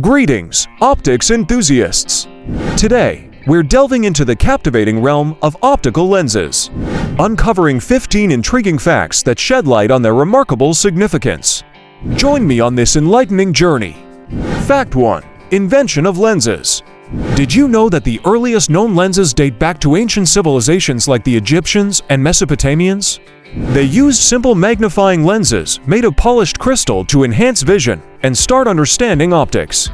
Greetings, optics enthusiasts! Today, we're delving into the captivating realm of optical lenses, uncovering 15 intriguing facts that shed light on their remarkable significance. Join me on this enlightening journey. Fact 1. Invention of lenses. Did you know that the earliest known lenses date back to ancient civilizations like the Egyptians and Mesopotamians? They used simple magnifying lenses made of polished crystal to enhance vision and start understanding optics.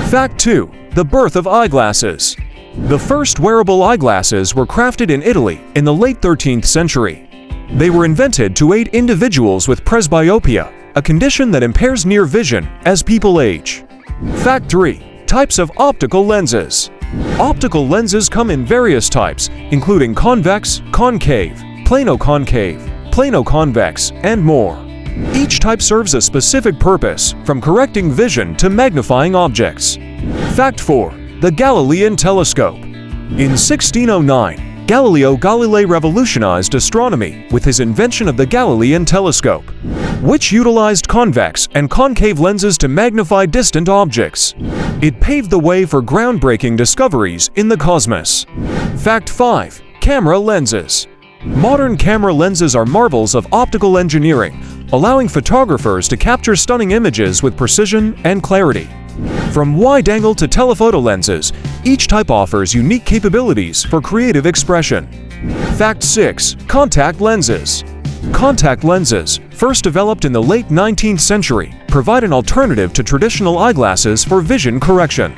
Fact 2. The birth of eyeglasses. The first wearable eyeglasses were crafted in Italy in the late 13th century. They were invented to aid individuals with presbyopia, a condition that impairs near vision as people age. Fact 3. Types of optical lenses. Optical lenses come in various types, including convex, concave, plano-concave, plano-convex, and more. Each type serves a specific purpose, from correcting vision to magnifying objects. Fact 4. The Galilean telescope. In 1609, Galileo Galilei revolutionized astronomy with his invention of the Galilean telescope, which utilized convex and concave lenses to magnify distant objects. It paved the way for groundbreaking discoveries in the cosmos. Fact 5. Camera lenses. Modern camera lenses are marvels of optical engineering, allowing photographers to capture stunning images with precision and clarity. From wide-angle to telephoto lenses, each type offers unique capabilities for creative expression. Fact 6. Contact lenses. Contact lenses, first developed in the late 19th century, provide an alternative to traditional eyeglasses for vision correction.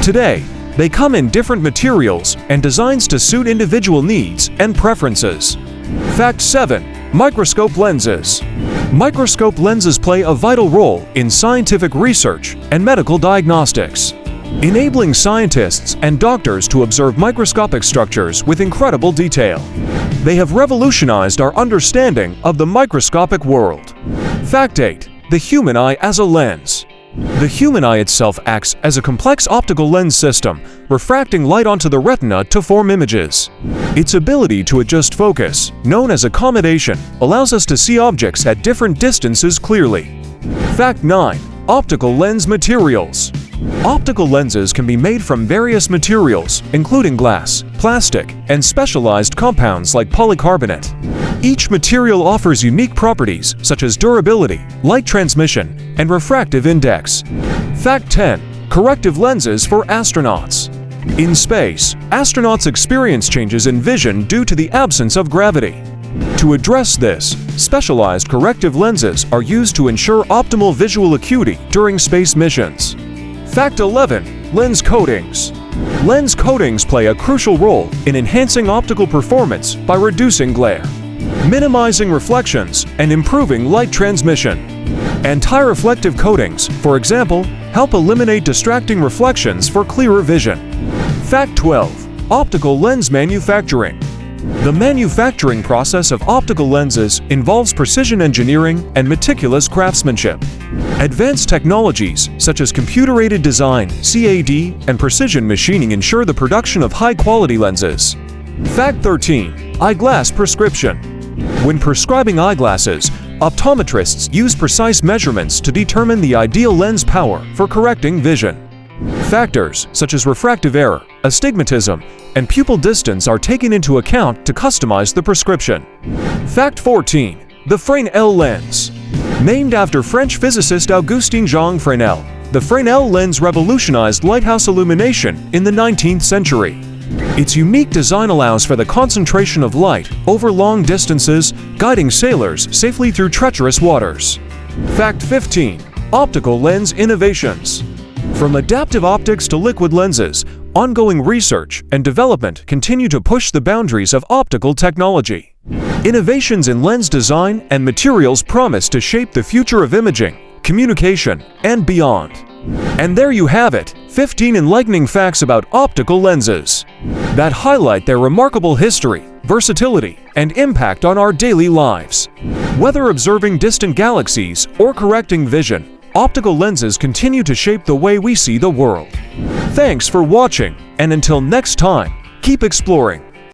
Today, they come in different materials and designs to suit individual needs and preferences. Fact 7. Microscope lenses. Microscope lenses play a vital role in scientific research and medical diagnostics, enabling scientists and doctors to observe microscopic structures with incredible detail. They have revolutionized our understanding of the microscopic world. Fact 8. The human eye as a lens. The human eye itself acts as a complex optical lens system, refracting light onto the retina to form images. Its ability to adjust focus, known as accommodation, allows us to see objects at different distances clearly. Fact 9. Optical lens materials. Optical lenses can be made from various materials, including glass, plastic, and specialized compounds like polycarbonate. Each material offers unique properties such as durability, light transmission, and refractive index. Fact 10. Corrective lenses for astronauts. In space, astronauts experience changes in vision due to the absence of gravity. To address this, specialized corrective lenses are used to ensure optimal visual acuity during space missions. Fact 11. Lens coatings. Lens coatings play a crucial role in enhancing optical performance by reducing glare, minimizing reflections, and improving light transmission. Anti-reflective coatings, for example, help eliminate distracting reflections for clearer vision. Fact 12. Optical lens manufacturing. The manufacturing process of optical lenses involves precision engineering and meticulous craftsmanship. Advanced technologies such as computer-aided design, CAD, and precision machining ensure the production of high-quality lenses. Fact 13. Eyeglass prescription. When prescribing eyeglasses, optometrists use precise measurements to determine the ideal lens power for correcting vision. Factors such as refractive error, astigmatism, and pupil distance are taken into account to customize the prescription. Fact 14. The Fresnel lens. Named after French physicist Augustin-Jean Fresnel, the Fresnel lens revolutionized lighthouse illumination in the 19th century. Its unique design allows for the concentration of light over long distances, guiding sailors safely through treacherous waters. Fact 15. Optical lens innovations. From adaptive optics to liquid lenses, ongoing research and development continue to push the boundaries of optical technology. Innovations in lens design and materials promise to shape the future of imaging, communication, and beyond. And there you have it, 15 enlightening facts about optical lenses that highlight their remarkable history, versatility, and impact on our daily lives. Whether observing distant galaxies or correcting vision, optical lenses continue to shape the way we see the world. Thanks for watching, and until next time, keep exploring.